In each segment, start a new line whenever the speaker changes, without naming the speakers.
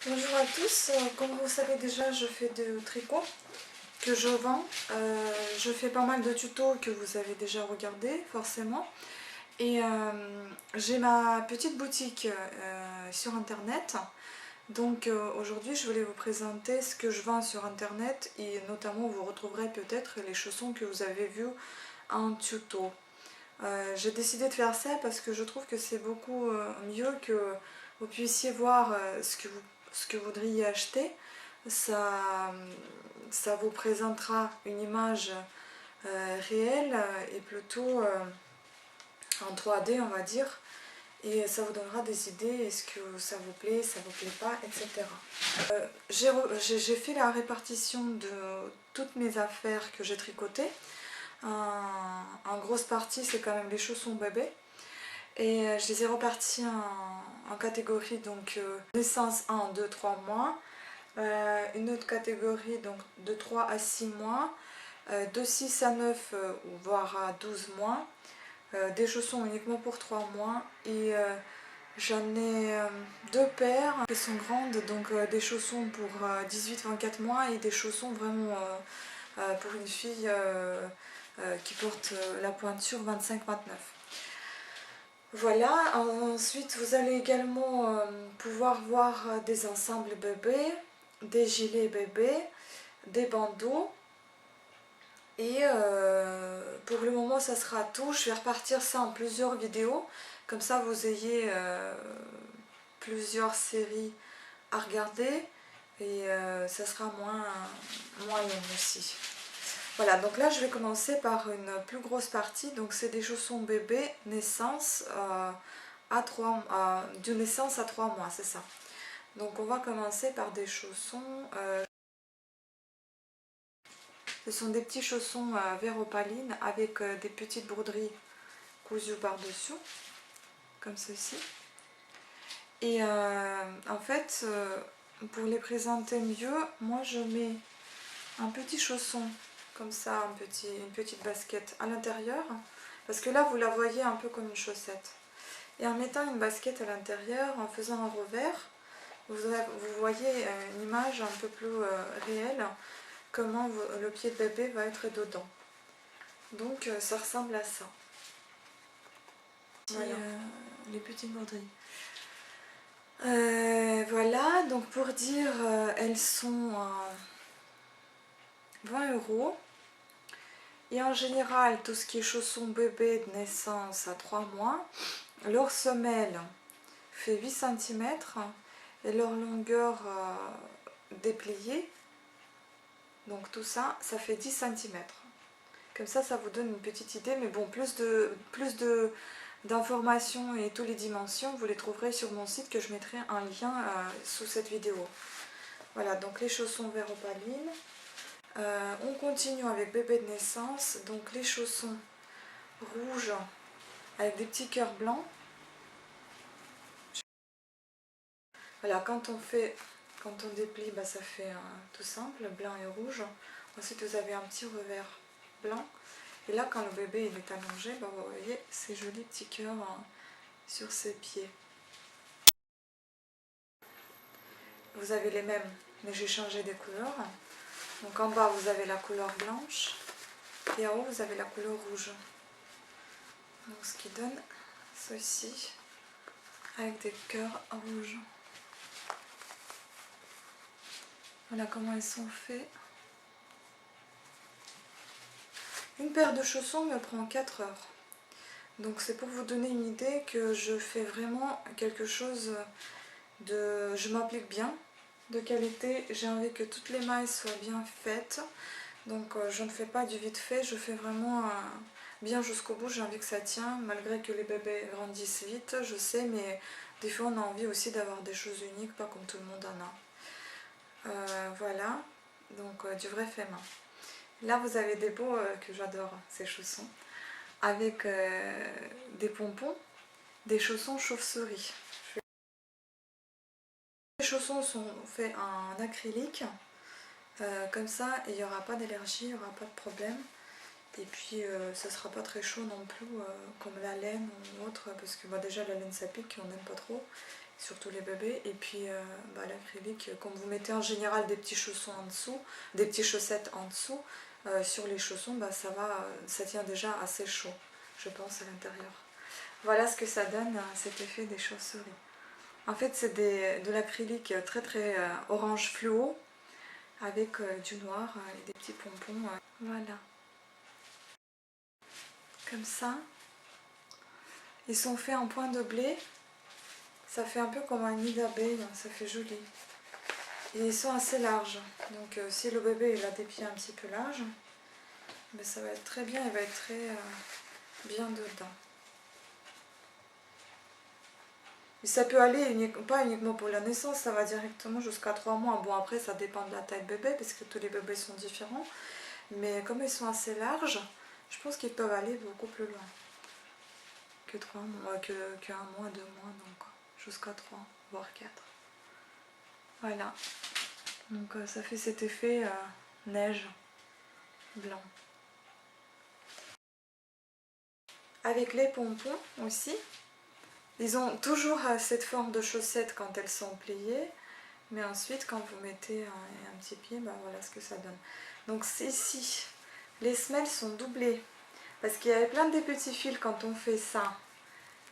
Bonjour à tous, comme vous savez déjà je fais du tricot que je vends. Je fais pas mal de tutos que vous avez déjà regardé forcément. Et j'ai ma petite boutique sur internet. Donc aujourd'hui je voulais vous présenter ce que je vends sur internet et notamment vous retrouverez peut-être les chaussons que vous avez vus en tuto. J'ai décidé de faire ça parce que je trouve que c'est beaucoup mieux que vous puissiez voir ce que vous voudriez acheter. Ça vous présentera une image réelle et plutôt en 3D on va dire. Et ça vous donnera des idées, est-ce que ça vous plaît, ça vous plaît pas, etc. J'ai fait la répartition de toutes mes affaires que j'ai tricotées. En grosse partie c'est quand même les chaussons bébés. Et je les ai repartis en catégories, donc naissance 1, 2, 3 mois, une autre catégorie donc de 3 à 6 mois, de 6 à 9 voire à 12 mois, des chaussons uniquement pour 3 mois et j'en ai deux paires qui sont grandes, donc des chaussons pour 18-24 mois et des chaussons vraiment pour une fille qui porte la pointure 25-29. Voilà, ensuite vous allez également pouvoir voir des ensembles bébés, des gilets bébés, des bandeaux. Et pour le moment ça sera tout, je vais repartir ça en plusieurs vidéos, comme ça vous ayez plusieurs séries à regarder et ça sera moins long aussi. Voilà, donc là je vais commencer par une plus grosse partie, donc c'est des chaussons bébés naissance de naissance à 3 mois, c'est ça. Donc on va commencer par des chaussons, ce sont des petits chaussons vert opaline avec des petites broderies cousues par-dessus, comme ceci. Et en fait, pour les présenter mieux, moi je mets un petit chausson comme ça, une petite basket à l'intérieur, parce que là vous la voyez un peu comme une chaussette. Et en mettant une basket à l'intérieur, en faisant un revers, vous voyez une image un peu plus réelle, comment le pied de bébé va être dedans. Donc ça ressemble à ça. Voilà. Les petites broderies. Voilà, donc pour dire, elles sont 20 €. Et en général, tout ce qui est chaussons bébé de naissance à 3 mois, leur semelle fait 8 cm et leur longueur dépliée, donc tout ça, ça fait 10 cm. Comme ça vous donne une petite idée, mais bon, plus d'informations et toutes les dimensions, vous les trouverez sur mon site que je mettrai un lien sous cette vidéo. Voilà, donc les chaussons vert opaline. On continue avec bébé de naissance, donc les chaussons rouges avec des petits cœurs blancs. Voilà, quand on déplie, ça fait tout simple, blanc et rouge. Ensuite vous avez un petit revers blanc. Et là quand le bébé il est allongé, vous voyez ces jolis petits cœurs sur ses pieds. Vous avez les mêmes, mais j'ai changé des couleurs. Donc en bas vous avez la couleur blanche et en haut vous avez la couleur rouge. Donc ce qui donne ceci avec des cœurs rouges. Voilà comment ils sont faits. Une paire de chaussons me prend 4 heures. Donc c'est pour vous donner une idée que je fais vraiment quelque chose de... Je m'applique bien, de qualité. J'ai envie que toutes les mailles soient bien faites. Donc je ne fais pas du vite fait, je fais vraiment bien jusqu'au bout. J'ai envie que ça tient, malgré que les bébés grandissent vite, je sais, mais des fois on a envie aussi d'avoir des choses uniques, pas comme tout le monde en a. Voilà, donc du vrai fait main. Là vous avez des beaux que j'adore, ces chaussons, avec des pompons, des chaussons chauve-souris. Les chaussons sont faits en acrylique, comme ça il n'y aura pas d'allergie, il n'y aura pas de problème. Et puis ça sera pas très chaud non plus comme la laine ou autre, parce que déjà la laine ça pique, on n'aime pas trop, surtout les bébés. Et puis l'acrylique, comme vous mettez en général des petits chaussons en dessous, des petites chaussettes en dessous, sur les chaussons, ça tient déjà assez chaud, je pense, à l'intérieur. Voilà ce que ça donne, cet effet des chauves-souris. En fait, c'est de l'acrylique très très orange fluo, avec du noir et des petits pompons. Voilà. Comme ça. Ils sont faits en point de blé. Ça fait un peu comme un nid d'abeille, ça fait joli. Et ils sont assez larges. Donc si le bébé il a des pieds un petit peu larges, mais ça va être très bien, il va être très bien dedans. Et ça peut aller pas uniquement pour la naissance, ça va directement jusqu'à 3 mois. Bon, après ça dépend de la taille bébé, parce que tous les bébés sont différents. Mais comme ils sont assez larges, je pense qu'ils peuvent aller beaucoup plus loin que 3 mois, que 1 mois, 2 mois, donc jusqu'à 3, voire 4. Voilà. Donc ça fait cet effet neige blanc. Avec les pompons aussi, ils ont toujours cette forme de chaussette quand elles sont pliées, mais ensuite quand vous mettez un petit pied, voilà ce que ça donne. Donc ici, les semelles sont doublées, parce qu'il y avait plein de petits fils quand on fait ça,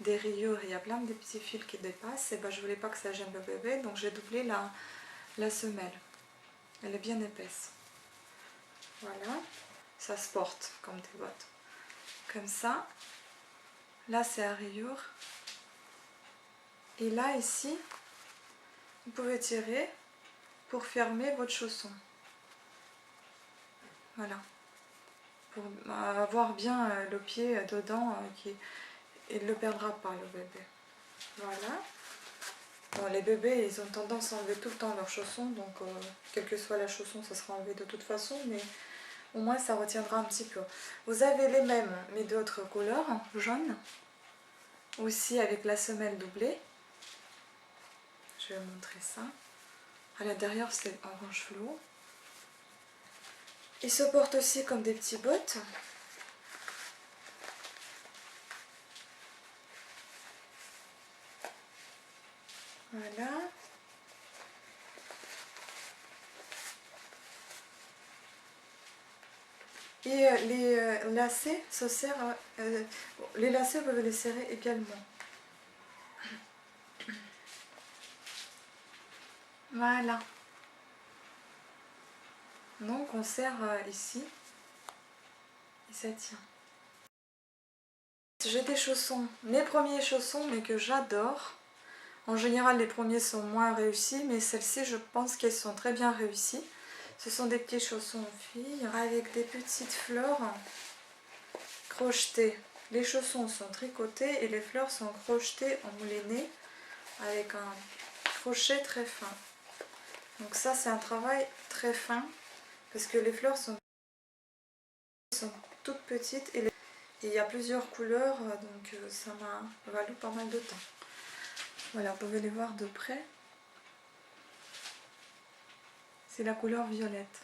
des rayures, il y a plein de petits fils qui dépassent, et je voulais pas que ça gêne le bébé, donc j'ai doublé la semelle. Elle est bien épaisse. Voilà, ça se porte comme des bottes. Comme ça. Là c'est à rayures. Et là ici, vous pouvez tirer pour fermer votre chausson. Voilà. Pour avoir bien le pied dedans, il ne le perdra pas le bébé. Voilà. Bon, les bébés, ils ont tendance à enlever tout le temps leurs chaussons, donc quelle que soit la chausson, ça sera enlevé de toute façon, mais au moins ça retiendra un petit peu. Vous avez les mêmes, mais d'autres couleurs, jaune, aussi avec la semelle doublée. Je vais vous montrer ça. À l'intérieur, c'est orange fluo. Ils se portent aussi comme des petits bottes. Voilà. Et les lacets se serrent, les lacets, vous pouvez les serrer également. Voilà. Donc on serre ici et ça tient. J'ai des chaussons, mes premiers chaussons, mais que j'adore. En général, les premiers sont moins réussis, mais celles-ci, je pense qu'elles sont très bien réussies. Ce sont des petits chaussons en filles avec des petites fleurs crochetées. Les chaussons sont tricotés et les fleurs sont crochetées en moulinet avec un crochet très fin. Donc ça, c'est un travail très fin parce que les fleurs sont toutes petites et il y a plusieurs couleurs, donc ça m'a valu pas mal de temps. Voilà, vous pouvez les voir de près. C'est la couleur violette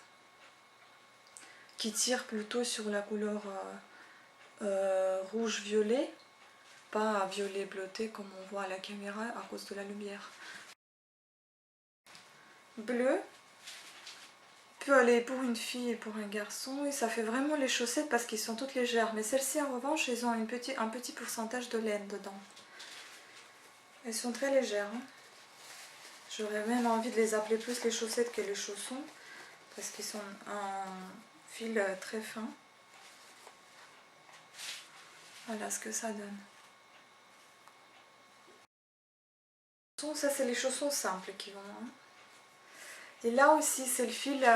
qui tire plutôt sur la couleur rouge-violet, pas violet bleuté comme on voit à la caméra à cause de la lumière. Bleu peut aller pour une fille et pour un garçon, et ça fait vraiment les chaussettes parce qu'ils sont toutes légères, mais celles-ci en revanche, elles ont un petit pourcentage de laine dedans. Elles sont très légères, hein. J'aurais même envie de les appeler plus les chaussettes que les chaussons parce qu'ils sont un fil très fin. Voilà ce que ça donne. Ça, c'est les chaussons simples qui vont. Hein. Et là aussi, c'est le fil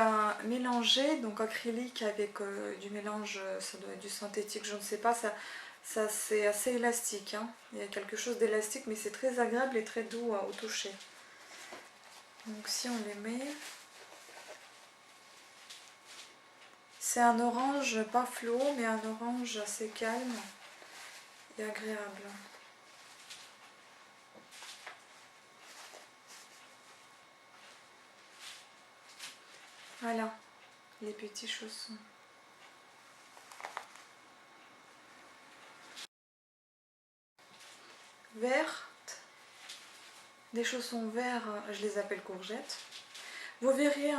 mélangé, donc acrylique avec du mélange, ça doit être du synthétique, je ne sais pas, ça c'est assez élastique. Hein. Il y a quelque chose d'élastique, mais c'est très agréable et très doux au toucher. Donc si on les met, c'est un orange pas fluo, mais un orange assez calme et agréable. Voilà, les petits chaussons. vertes, des chaussons verts, je les appelle courgettes. Vous verrez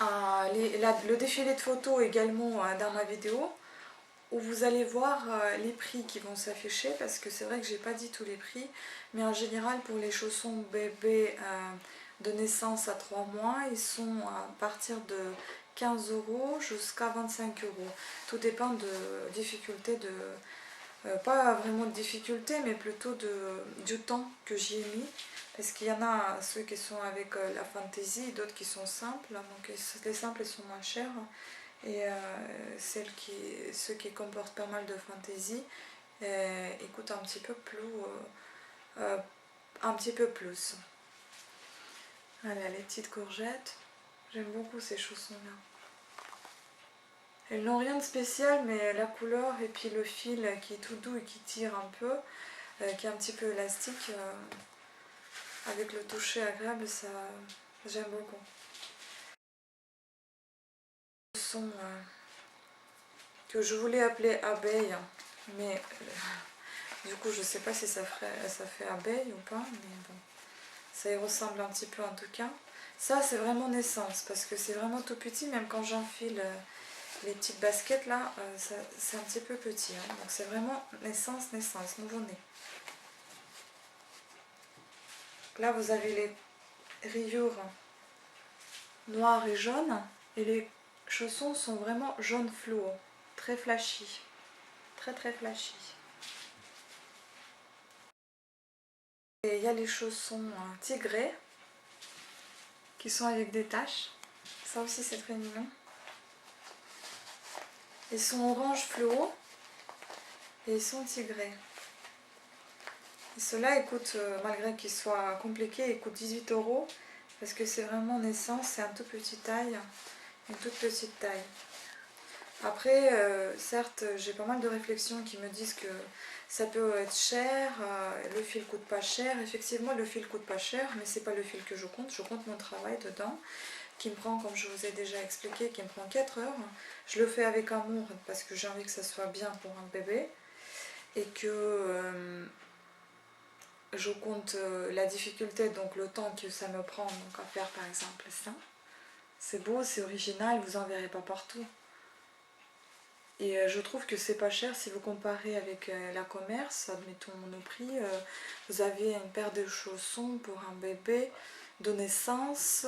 le défilé de photos également dans ma vidéo, où vous allez voir les prix qui vont s'afficher, parce que c'est vrai que j'ai pas dit tous les prix, mais en général pour les chaussons bébés de naissance à 3 mois, ils sont à partir de 15 € jusqu'à 25 €. Tout dépend de difficulté pas vraiment de difficulté, mais plutôt du temps que j'y ai mis. Parce qu'il y en a ceux qui sont avec la fantaisie, d'autres qui sont simples. Donc les simples sont moins chers. Et ceux qui comportent pas mal de fantaisie, ils coûtent un petit peu plus. Voilà, les petites courgettes. J'aime beaucoup ces chaussons-là. Elles n'ont rien de spécial, mais la couleur et puis le fil qui est tout doux et qui tire un peu, qui est un petit peu élastique, avec le toucher agréable, ça j'aime beaucoup. Ce sont que je voulais appeler abeille, mais du coup je sais pas si ça fait abeille ou pas, mais bon, ça y ressemble un petit peu en tout cas. Ça c'est vraiment naissance, parce que c'est vraiment tout petit, même quand j'enfile les petites baskets là, c'est un petit peu petit, hein. Donc c'est vraiment naissance, nouveau-né. Là vous avez les rayures noires et jaunes, et les chaussons sont vraiment jaune fluo, très flashy, très très flashy. Et il y a les chaussons tigrés qui sont avec des taches, ça aussi c'est très mignon. Ils sont orange fluo et ils sont tigrés. Et ceux-là, ils coûtent, malgré qu'ils soient compliqués, ils coûtent 18 € parce que c'est vraiment naissance, c'est une toute petite taille. Après, certes, j'ai pas mal de réflexions qui me disent que ça peut être cher, le fil coûte pas cher. Effectivement, le fil coûte pas cher, mais c'est pas le fil que je compte mon travail dedans, qui me prend, comme je vous ai déjà expliqué, qui me prend 4 heures. Je le fais avec amour parce que j'ai envie que ça soit bien pour un bébé, et que je compte la difficulté, donc le temps que ça me prend donc à faire par exemple ça. C'est beau, c'est original, vous en verrez pas partout. Et je trouve que c'est pas cher si vous comparez avec la commerce, admettons Monoprix. Vous avez une paire de chaussons pour un bébé de naissance,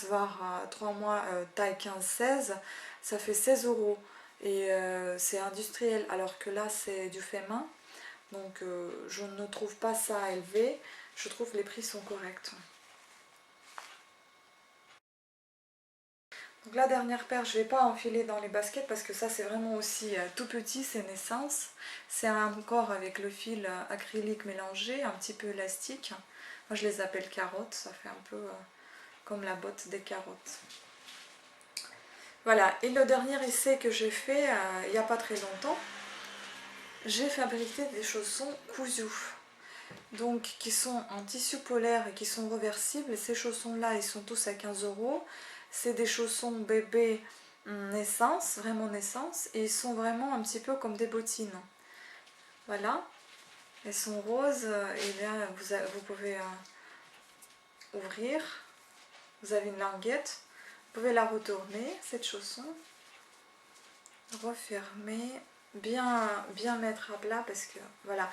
voire à 3 mois, taille 15-16, ça fait 16 €. Et c'est industriel, alors que là c'est du fait main. Donc je ne trouve pas ça élevé, je trouve que les prix sont corrects. Donc la dernière paire, je ne vais pas enfiler dans les baskets parce que ça c'est vraiment aussi tout petit, c'est naissance. C'est encore avec le fil acrylique mélangé, un petit peu élastique. Moi je les appelle carottes, ça fait un peu comme la botte des carottes. Voilà, et le dernier essai que j'ai fait il n'y a pas très longtemps, j'ai fabriqué des chaussons cousus. Donc qui sont en tissu polaire et qui sont reversibles. Ces chaussons là ils sont tous à 15 €. C'est des chaussons bébé naissance, vraiment naissance, et ils sont vraiment un petit peu comme des bottines. Voilà, elles sont roses, et là vous pouvez ouvrir, vous avez une languette, vous pouvez la retourner cette chausson, refermer, bien mettre à plat parce que voilà.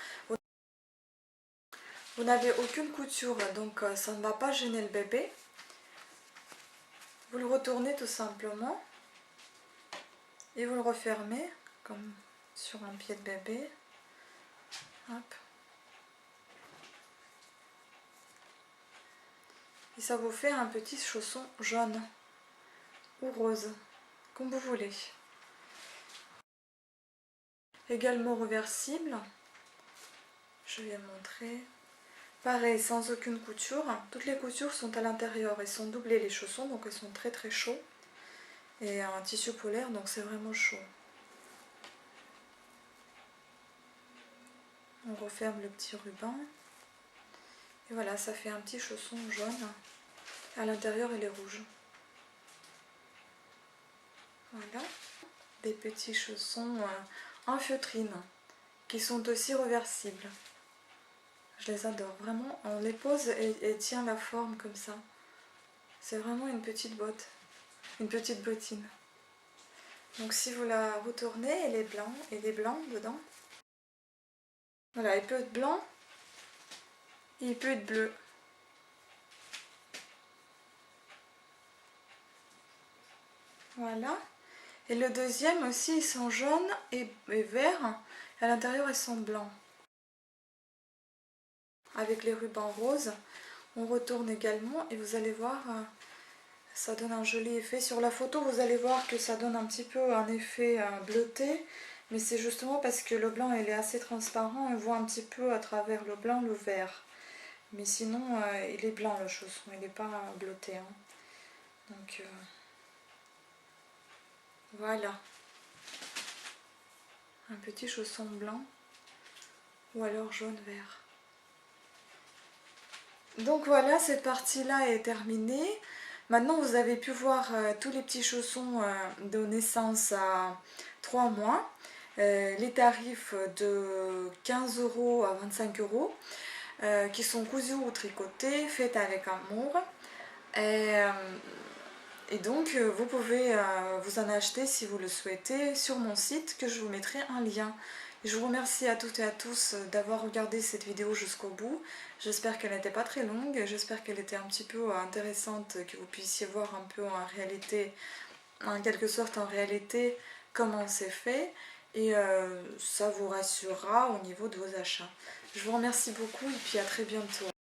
Vous n'avez aucune couture, donc ça ne va pas gêner le bébé. Vous le retournez tout simplement et vous le refermez comme sur un pied de bébé. Hop. Et ça vous fait un petit chausson jaune ou rose, comme vous voulez. Également reversible. Je vais montrer. Pareil, sans aucune couture. Toutes les coutures sont à l'intérieur. Elles sont doublées les chaussons, donc elles sont très très chauds. Et un tissu polaire, donc c'est vraiment chaud. On referme le petit ruban. Et voilà, ça fait un petit chausson jaune. À l'intérieur, il est rouge. Voilà. Des petits chaussons en feutrine. qui sont aussi reversibles. Je les adore, vraiment, on les pose et elle tient la forme comme ça. C'est vraiment une petite botte, une petite bottine. Donc si vous la retournez, elle est blanc dedans. Voilà, il peut être blanc et il peut être bleu. Voilà. Et le deuxième aussi, ils sont jaunes et verts. À l'intérieur, ils sont blancs. Avec les rubans roses, on retourne également et vous allez voir, ça donne un joli effet. Sur la photo, vous allez voir que ça donne un petit peu un effet bleuté. Mais c'est justement parce que le blanc il est assez transparent, on voit un petit peu à travers le blanc le vert. Mais sinon, il est blanc le chausson, il n'est pas bleuté. Hein. Donc voilà. Un petit chausson blanc ou alors jaune-vert. Donc voilà, cette partie-là est terminée. Maintenant, vous avez pu voir tous les petits chaussons de naissance à 3 mois. Les tarifs de 15 € à 25 € qui sont cousus ou tricotés, faits avec amour. Et donc, vous pouvez vous en acheter si vous le souhaitez sur mon site que je vous mettrai un lien. Je vous remercie à toutes et à tous d'avoir regardé cette vidéo jusqu'au bout. J'espère qu'elle n'était pas très longue, j'espère qu'elle était un petit peu intéressante, que vous puissiez voir un peu en réalité, en quelque sorte en réalité, comment c'est fait. Et ça vous rassurera au niveau de vos achats. Je vous remercie beaucoup et puis à très bientôt.